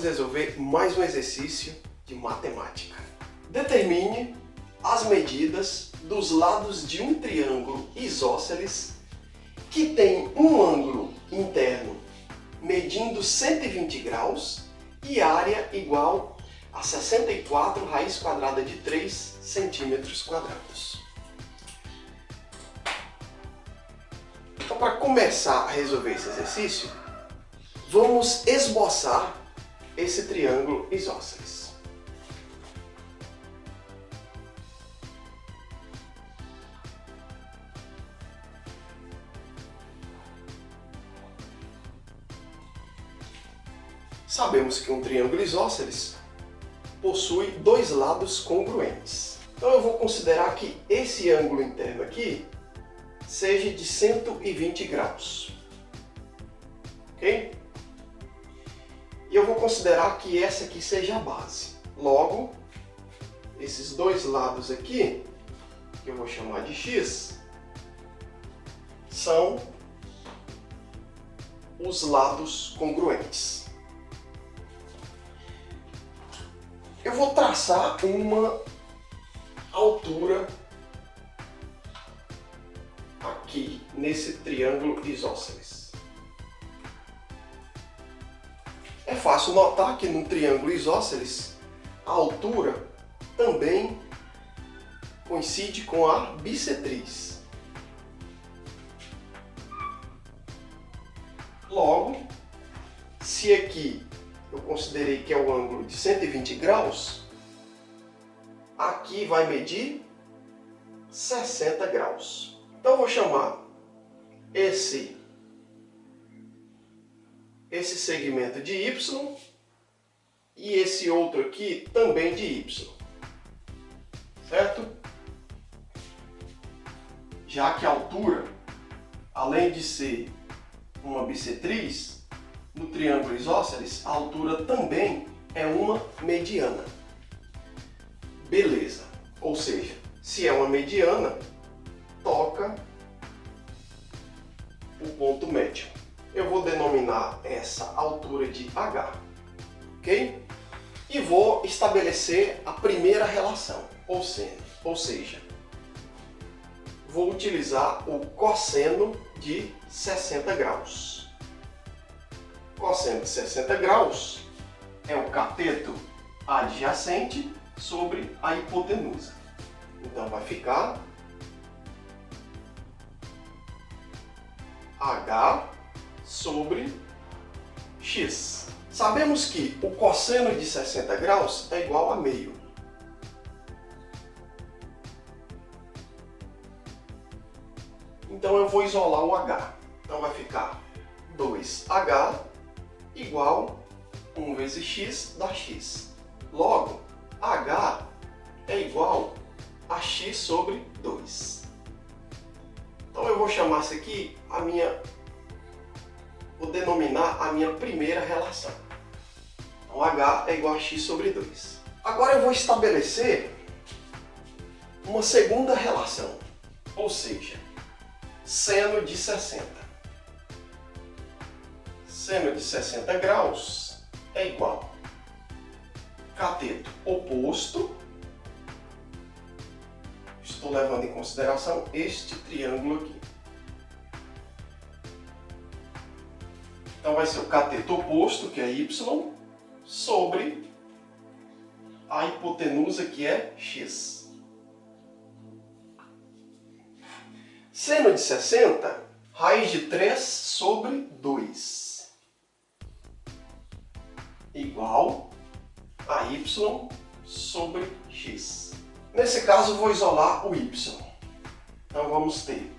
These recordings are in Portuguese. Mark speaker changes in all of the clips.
Speaker 1: vamos resolver mais um exercício de matemática. Determine as medidas dos lados de um triângulo isósceles que tem um ângulo interno medindo 120 graus e área igual a 64 raiz quadrada de 3 centímetros quadrados. Então, para começar a resolver esse exercício, vamos esboçar esse triângulo isósceles. Sabemos que um triângulo isósceles possui dois lados congruentes. Então eu vou considerar que esse ângulo interno aqui seja de 120 graus. Ok? E eu vou considerar que essa aqui seja a base. Logo, esses dois lados aqui, que eu vou chamar de x, são os lados congruentes. Eu vou traçar uma altura aqui nesse triângulo isósceles. É fácil notar que no triângulo isósceles a altura também coincide com a bissetriz. Logo, se aqui eu considerei que é o ângulo de 120 graus, aqui vai medir 60 graus. Então eu vou chamar esse segmento de y e esse outro aqui também de y, certo? Já que a altura, além de ser uma bissetriz, no triângulo isósceles, a altura também é uma mediana. Beleza. Ou seja, se é uma mediana, toca o ponto médio. Eu vou denominar essa altura de H, ok? E vou estabelecer a primeira relação, ou seja, vou utilizar o cosseno de 60 graus. Cosseno de 60 graus é o cateto adjacente sobre a hipotenusa. Então vai ficar H sobre x. Sabemos que o cosseno de 60 graus é igual a meio. Então eu vou isolar o H. Então vai ficar 2H igual 1 vezes x dá x. Logo, H é igual a x sobre 2. Então eu vou chamar isso aqui vou denominar a minha primeira relação. Então H é igual a x sobre 2. Agora eu vou estabelecer uma segunda relação, ou seja, seno de 60. Seno de 60 graus é igual cateto oposto, estou levando em consideração este triângulo aqui. Então vai ser o cateto oposto, que é y, sobre a hipotenusa, que é x. Seno de 60, raiz de 3 sobre 2. Igual a y sobre x. Nesse caso, vou isolar o y. Então, vamos ter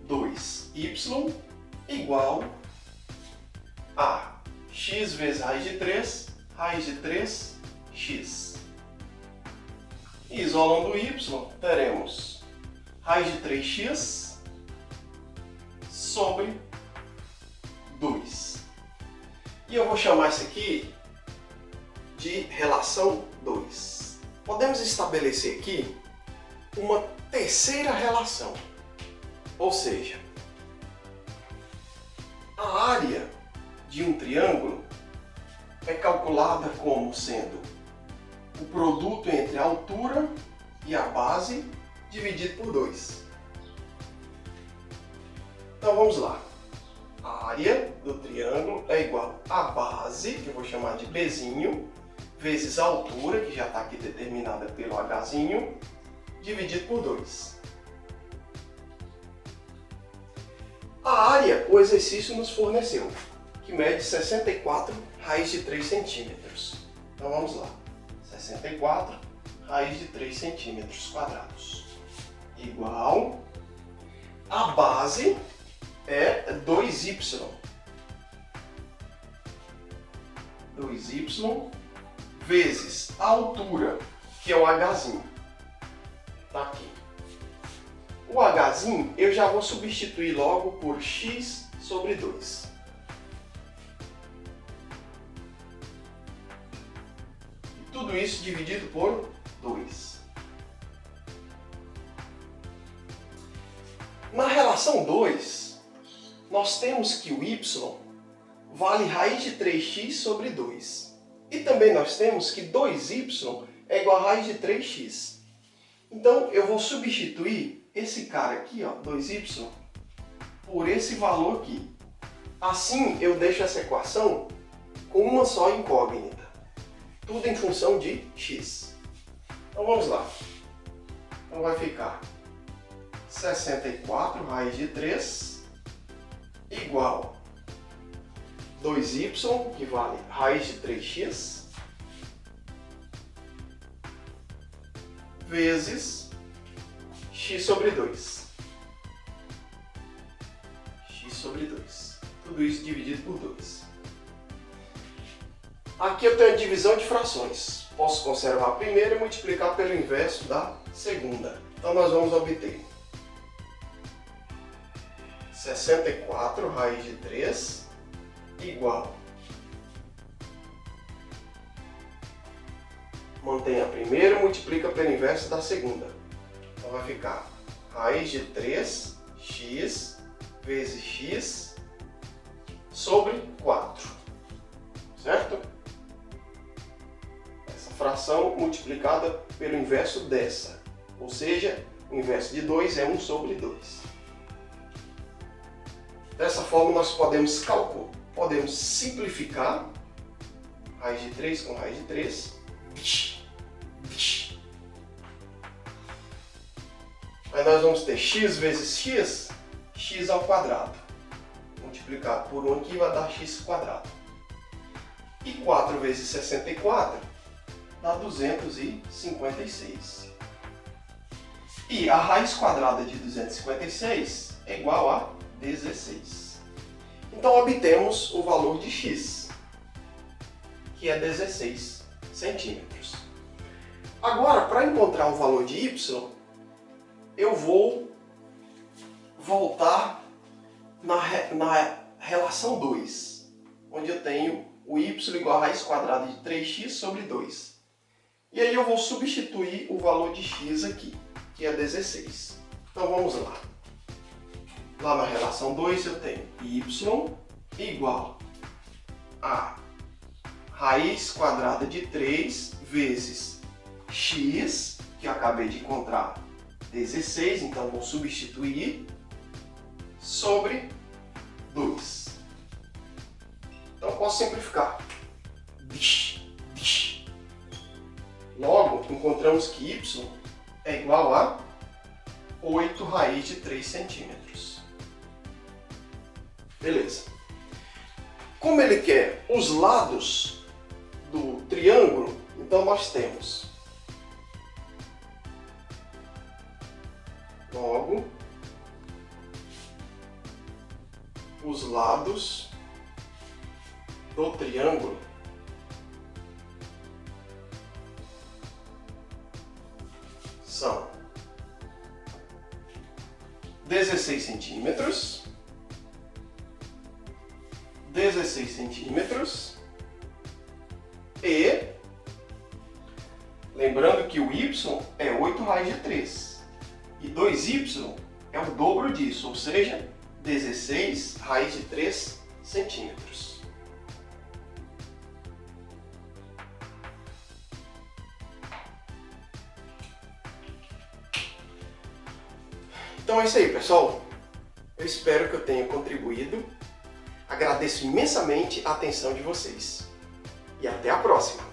Speaker 1: 2y igual a x vezes raiz de 3x. E isolando o y, teremos raiz de 3x sobre 2. E eu vou chamar isso aqui de relação 2. Podemos estabelecer aqui uma terceira relação, ou seja, a área de um triângulo é calculada como sendo o produto entre a altura e a base dividido por 2. Então vamos lá. A área do triângulo é igual à base, que eu vou chamar de Bzinho, vezes a altura, que já está aqui determinada pelo Hzinho, dividido por 2. A área o exercício nos forneceu, que mede 64 raiz de 3 centímetros. Então vamos lá. 64 raiz de 3 centímetros quadrados. Igual a base é 2y. 2y vezes a altura, que é o Hzinho. Está aqui. O Hzinho eu já vou substituir logo por x sobre 2. E tudo isso dividido por 2. Na relação 2, nós temos que o y vale raiz de 3x sobre 2. E também nós temos que 2y é igual a raiz de 3x. Então eu vou substituir esse cara aqui, ó, 2y, por esse valor aqui. Assim eu deixo essa equação com uma só incógnita. Tudo em função de x. Então vamos lá. Então vai ficar 64 raiz de 3 igual 2y, que vale raiz de 3x, vezes x sobre 2. X sobre 2. Tudo isso dividido por 2. Aqui eu tenho a divisão de frações. Posso conservar a primeira e multiplicar pelo inverso da segunda. Então nós vamos obter 64 raiz de 3 igual. Mantém a primeira e multiplica pelo inverso da segunda. Então vai ficar raiz de 3x vezes x sobre 4. Certo? Essa fração multiplicada pelo inverso dessa. Ou seja, o inverso de 2 é 1 sobre 2. Dessa forma nós podemos simplificar raiz de 3 com raiz de 3. Aí nós vamos ter x vezes x, x ao quadrado. Multiplicar por 1 aqui vai dar x quadrado. E 4 vezes 64 dá 256. E a raiz quadrada de 256 é igual a 16. Então obtemos o valor de x, que é 16 centímetros. Agora, para encontrar o valor de y, eu vou voltar na relação 2, onde eu tenho o y igual a raiz quadrada de 3x sobre 2. E aí eu vou substituir o valor de x aqui, que é 16. Então vamos lá. Lá na relação 2 eu tenho y igual a raiz quadrada de 3 vezes x, que eu acabei de encontrar, 16, então vou substituir, sobre 2. Então posso simplificar. Logo, encontramos que y é igual a 8 raiz de 3 centímetros. Beleza. Como ele quer os lados do triângulo, então nós temos logo os lados do triângulo são 16 centímetros, 16 centímetros e, lembrando que o y é 8 raiz de 3 e 2y é o dobro disso, ou seja, 16 raiz de 3 centímetros. Então é isso aí, pessoal. Eu espero que eu tenha contribuído. Agradeço imensamente a atenção de vocês. E até a próxima!